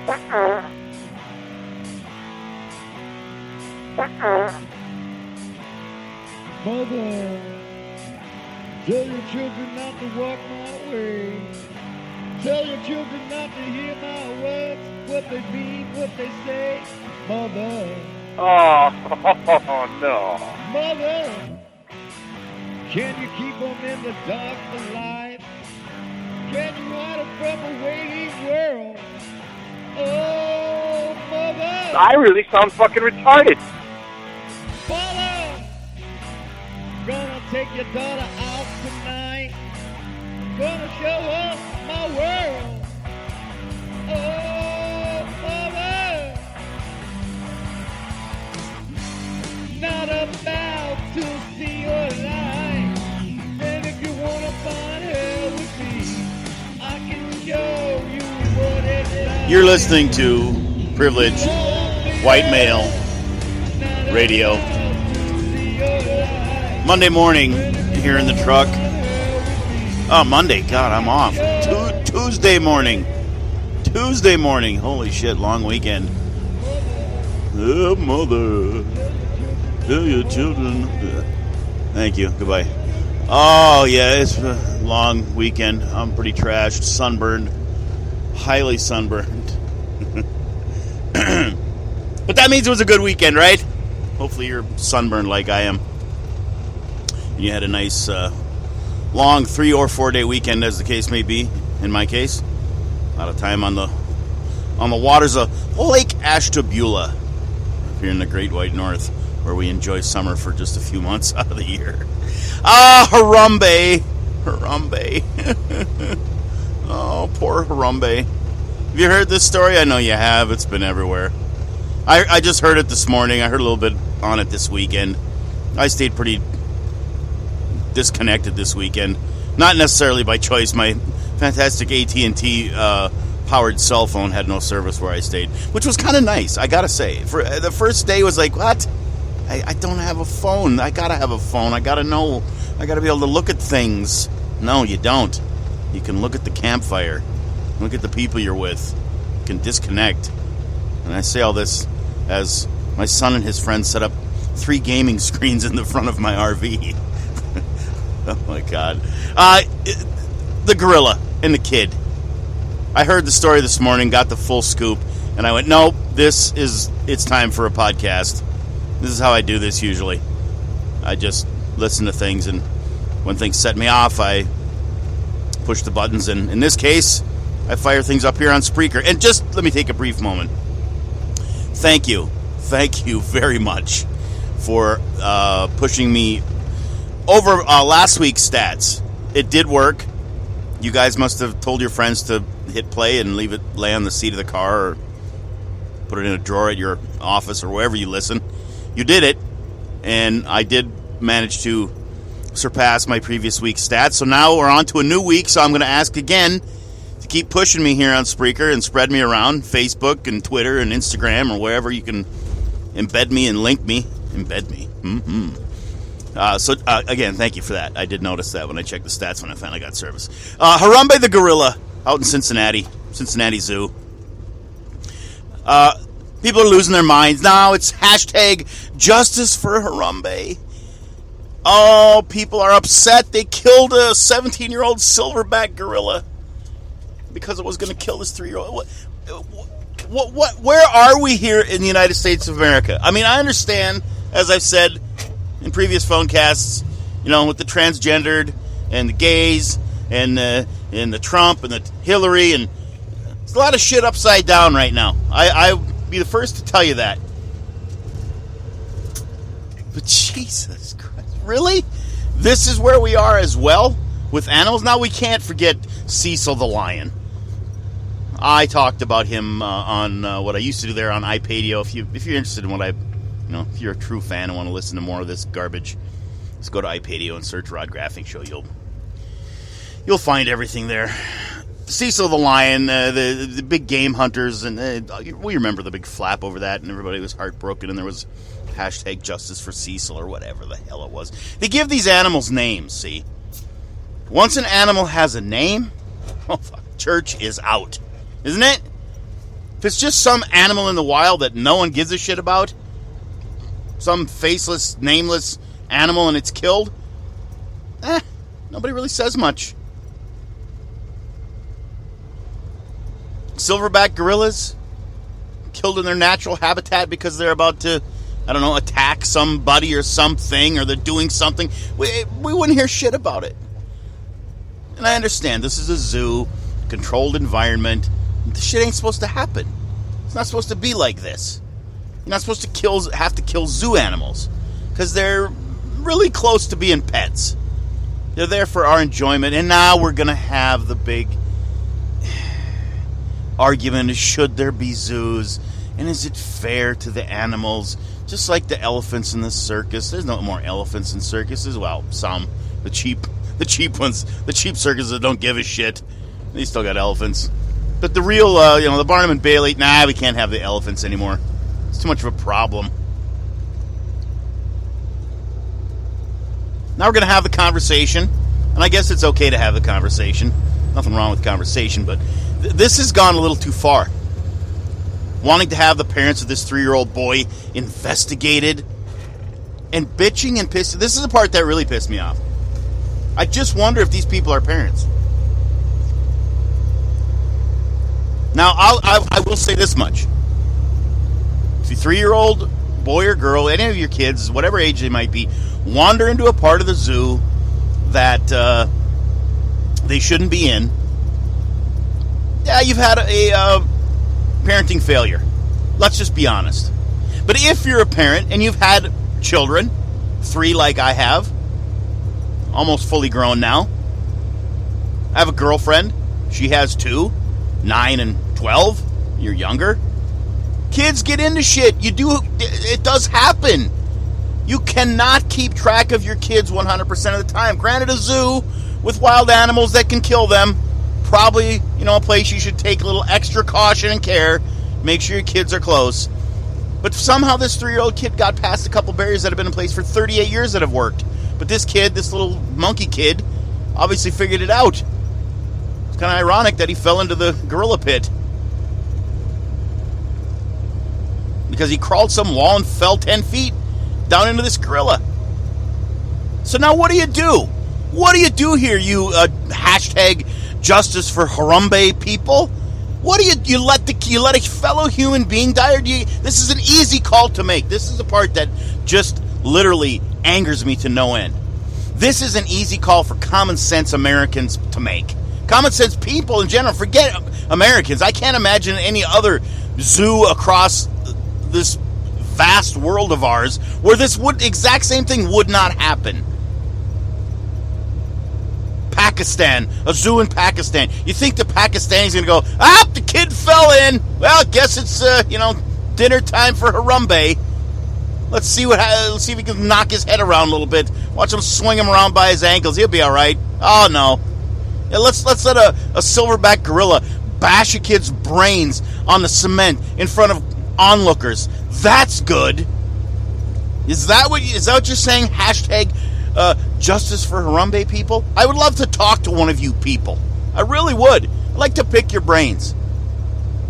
Mother, tell your children not to walk my way. Tell your children not to hear my words, what they mean, what they say. Mother. Oh, no. Mother, can you keep them in the dark for life? Can you hide them from a waiting world? Oh, Mother. I really sound fucking retarded. Father, gonna take your daughter out tonight. Gonna show her my world. Oh, Mother. Not about to see your light. And if you wanna find hell with me, I can show you what it's like. You're listening to Privileged White Male Radio. Monday morning here in the truck. Oh, Monday. God, I'm off. Tuesday morning. Holy shit, long weekend. Oh, Mother. Tell your children. Thank you. Goodbye. Oh, yeah, it's a long weekend. I'm pretty trashed, sunburned, highly sunburned. But that means it was a good weekend, right? Hopefully you're sunburned like I am. And you had a nice, long 3 or 4 day weekend, as the case may be. In my case, a lot of time on the waters of Lake Ashtabula, up here in the Great White North, where we enjoy summer for just a few months out of the year. Harambe. Oh, poor Harambe. Have you heard this story? I know you have. It's been everywhere. I just heard it this morning. I heard a little bit on it this weekend. I stayed pretty disconnected this weekend. Not necessarily by choice. My fantastic AT&T powered cell phone had no service where I stayed, which was kind of nice, I gotta say. For the first day was like, what? I don't have a phone. I gotta have a phone. I gotta know. I gotta be able to look at things. No, you don't. You can look at the campfire. Look at the people you're with. You can disconnect. And I say all this as my son and his friends set up 3 gaming screens in the front of my RV. Oh my God. The gorilla and the kid. I heard the story this morning, got the full scoop, and I went, nope, it's time for a podcast. This is how I do this usually. I just listen to things, and when things set me off, I push the buttons, and in this case, I fire things up here on Spreaker. And just let me take a brief moment. Thank you very much for pushing me over last week's stats. It did work. You guys must have told your friends to hit play and leave it lay on the seat of the car or put it in a drawer at your office or wherever you listen. You did it, and I did manage to surpass my previous week's stats. So now we're on to a new week, so I'm going to ask again to keep pushing me here on Spreaker and spread me around Facebook and Twitter and Instagram or wherever you can embed me and link me. Embed me. Again, thank you for that. I did notice that when I checked the stats when I finally got service. Harambe the gorilla out in Cincinnati Zoo. People are losing their minds. Now it's hashtag justice for Harambe. Oh, people are upset. They killed a 17-year-old silverback gorilla because it was going to kill this 3-year-old. Where are we here in the United States of America? I mean, I understand, as I've said in previous phone casts, with the transgendered and the gays and the Trump and the Hillary, and there's a lot of shit upside down right now. I'll be the first to tell you that. But Jesus Christ, really? This is where we are as well with animals? Now we can't forget Cecil the lion. I talked about him on what I used to do there on iPadio. If you're interested in what if you're a true fan and want to listen to more of this garbage, just go to iPadio and search Rod Graffing Show. You'll find everything there. Cecil the lion, the big game hunters, and we remember the big flap over that, and everybody was heartbroken, and there was hashtag justice for Cecil or whatever the hell it was. They give these animals names, see? Once an animal has a name, church is out, isn't it? If it's just some animal in the wild that no one gives a shit about, some faceless, nameless animal and it's killed, nobody really says much. Silverback gorillas killed in their natural habitat because they're about to, I don't know, attack somebody or something, or they're doing something. We wouldn't hear shit about it. And I understand, this is a zoo, controlled environment. This shit ain't supposed to happen. It's not supposed to be like this. You're not supposed to have to kill zoo animals, because they're really close to being pets. They're there for our enjoyment, and now we're going to have the big argument, should there be zoos, and is it fair to the animals? Just like the elephants in the circus. There's no more elephants in circuses. Well, some. The cheap ones, the cheap circuses that don't give a shit, they still got elephants. But the real, the Barnum and Bailey, we can't have the elephants anymore. It's too much of a problem. Now we're going to have the conversation, and I guess it's okay to have the conversation. Nothing wrong with conversation, but this has gone a little too far. Wanting to have the parents of this 3-year-old boy investigated, and bitching and pissing. This is the part that really pissed me off. I just wonder if these people are parents. Now, I will say this much. If a 3-year-old boy or girl, any of your kids, whatever age they might be, wander into a part of the zoo that they shouldn't be in, you've had a parenting failure. Let's just be honest. But if you're a parent and you've had children, 3 like I have, almost fully grown now. I have a girlfriend. She has 2, 9 and 12. You're younger. Kids get into shit. It does happen. You cannot keep track of your kids 100% of the time. Granted, a zoo with wild animals that can kill them, probably, a place you should take a little extra caution and care. Make sure your kids are close. But somehow this 3-year-old kid got past a couple barriers that have been in place for 38 years that have worked. But this kid, this little monkey kid, obviously figured it out. It's kind of ironic that he fell into the gorilla pit. Because he crawled some wall and fell 10 feet down into this gorilla. So now what do you do? What do you do here, you hashtag justice for Harambe people? What do you let a fellow human being die? Or this is an easy call to make. This is the part that just literally angers me to no end. This is an easy call for common sense Americans to make. Common sense people in general. Forget Americans. I can't imagine any other zoo across this vast world of ours where this exact same thing would not happen. Pakistan, a zoo in Pakistan. You think the Pakistanis going to go, the kid fell in. Well, guess it's dinner time for Harambe. Let's see if he can knock his head around a little bit. Watch him swing him around by his ankles. He'll be all right. Oh no. Yeah, let's let a silverback gorilla bash a kid's brains on the cement in front of onlookers. That's good. Is that what you're saying? Hashtag justice for Harambe people? I would love to talk to one of you people. I really would. I'd like to pick your brains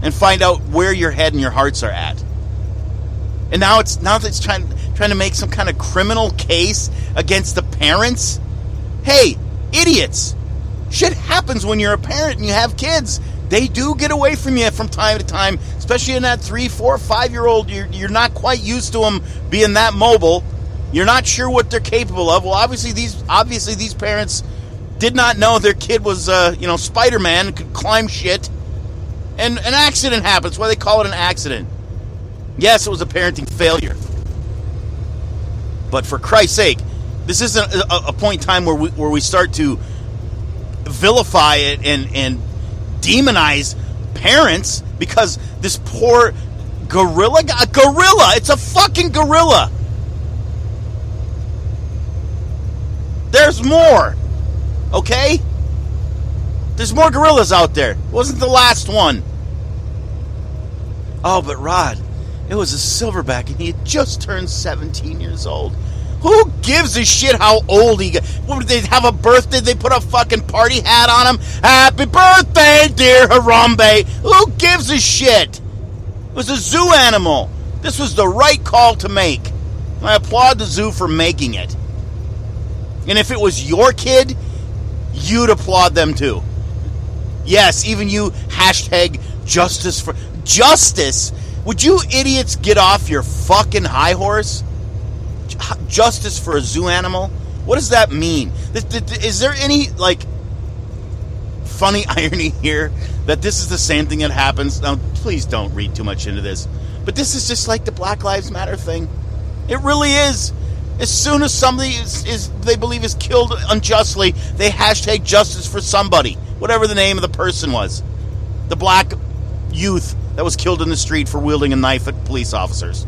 and find out where your head and your hearts are at. And now it's trying to make some kind of criminal case against the parents. Hey, idiots! Shit happens when you're a parent and you have kids. They do get away from you from time to time, especially in that 3, 4, 5-year-old. You're not quite used to them being that mobile. You're not sure what they're capable of. Well, obviously these parents did not know their kid was Spider-Man and could climb shit. And an accident happens. That's why they call it an accident. Yes, it was a parenting failure. But for Christ's sake, this isn't a point in time where we start to vilify it and demonize parents because this poor gorilla, it's a fucking gorilla. There's more, okay? There's more gorillas out there. It wasn't the last one. Oh, but Rod, it was a silverback, and he had just turned 17 years old. Who gives a shit how old he got? What, did they have a birthday? They put a fucking party hat on him? Happy birthday, dear Harambe. Who gives a shit? It was a zoo animal. This was the right call to make. And I applaud the zoo for making it. And if it was your kid, you'd applaud them too. Yes, even you, hashtag justice for... Justice? Would you idiots get off your fucking high horse? Justice for a zoo animal? What does that mean? Is there any, like, funny irony here that this is the same thing that happens? Now, please don't read too much into this. But this is just like the Black Lives Matter thing. It really is. As soon as somebody is they believe is killed unjustly, they hashtag justice for somebody, whatever the name of the person was. The black youth that was killed in the street for wielding a knife at police officers.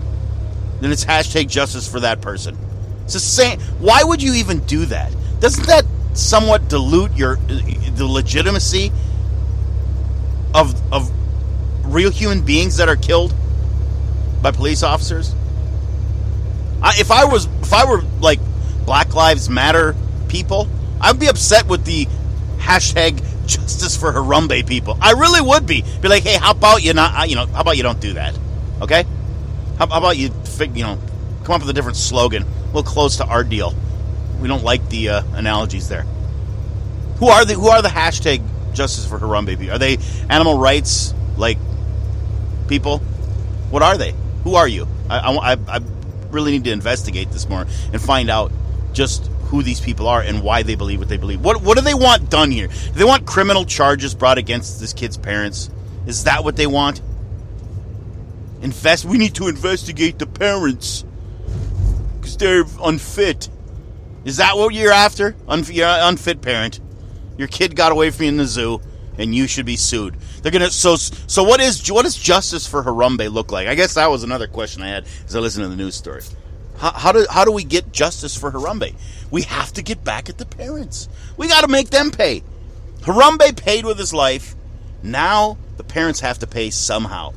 Then it's hashtag justice for that person. It's the same. Why would you even do that? Doesn't that somewhat dilute the legitimacy of real human beings that are killed by police officers? If I were like Black Lives Matter people, I'd be upset with the hashtag justice for Harambe people. I really would be. Be like, hey, how about you not? How about you don't do that? Okay? How about you? Come up with a different slogan. A little close to our deal. We don't like the analogies there. Who are the hashtag justice for Harambe people? Are they animal rights like people? What are they? Who are you? I really need to investigate this more and find out just who these people are and why they believe what they believe. What do they want done here? Do they want criminal charges brought against this kid's parents? Is that what they want? We need to investigate the parents because they're unfit. Is that what you're after? You're an unfit parent. Your kid got away from you in the zoo, and you should be sued. They're gonna. So what does justice for Harambe look like? I guess that was another question I had as I listened to the news story. How do we get justice for Harambe? We have to get back at the parents. We got to make them pay. Harambe paid with his life. Now the parents have to pay somehow.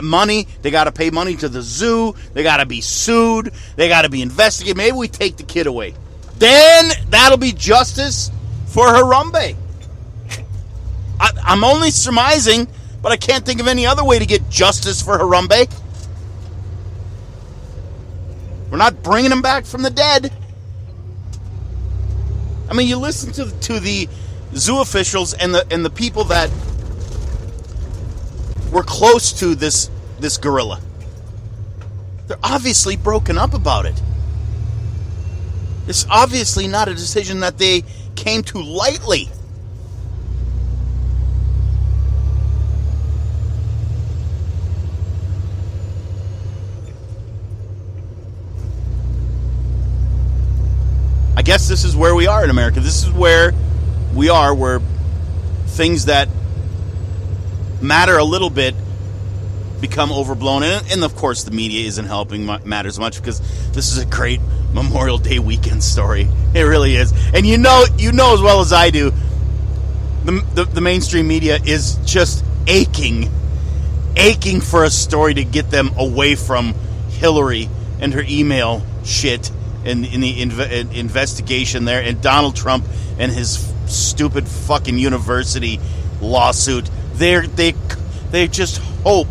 Money. They got to pay money to the zoo. They got to be sued. They got to be investigated. Maybe we take the kid away. Then that'll be justice for Harambe. I'm only surmising, but I can't think of any other way to get justice for Harambe. We're not bringing him back from the dead. I mean, you listen to the zoo officials and the people that were close to this gorilla. They're obviously broken up about it. It's obviously not a decision that they came to lightly. I guess this is where we are in America. This is where we are, where things that matter a little bit become overblown. And of course, the media isn't helping matters much because this is a great Memorial Day weekend story. It really is. And you know as well as I do, the mainstream media is just aching for a story to get them away from Hillary and her email shit in the investigation there, and Donald Trump and his stupid fucking university lawsuit. They just hope.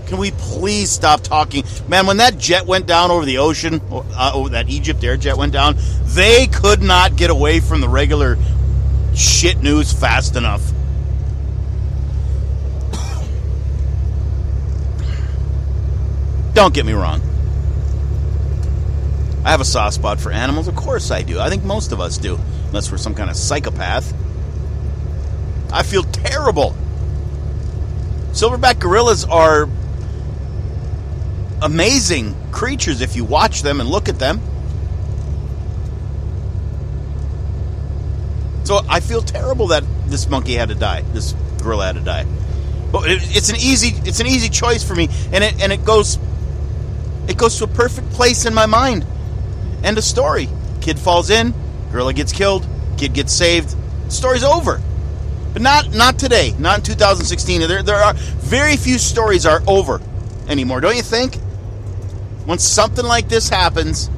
Can we please stop talking? Man, when that jet went down over the ocean, that Egypt Air jet went down, they could not get away from the regular shit news fast enough. Don't get me wrong. I have a soft spot for animals. Of course I do. I think most of us do. Unless we're some kind of psychopath. I feel terrible. Silverback gorillas are amazing creatures if you watch them and look at them. So I feel terrible that this monkey had to die. This gorilla had to die. But it's an easy choice for me, and it goes to a perfect place in my mind. End of story. Kid falls in, gorilla gets killed, kid gets saved, story's over. But not today, not in 2016. There are very few stories are over anymore, don't you think? When something like this happens,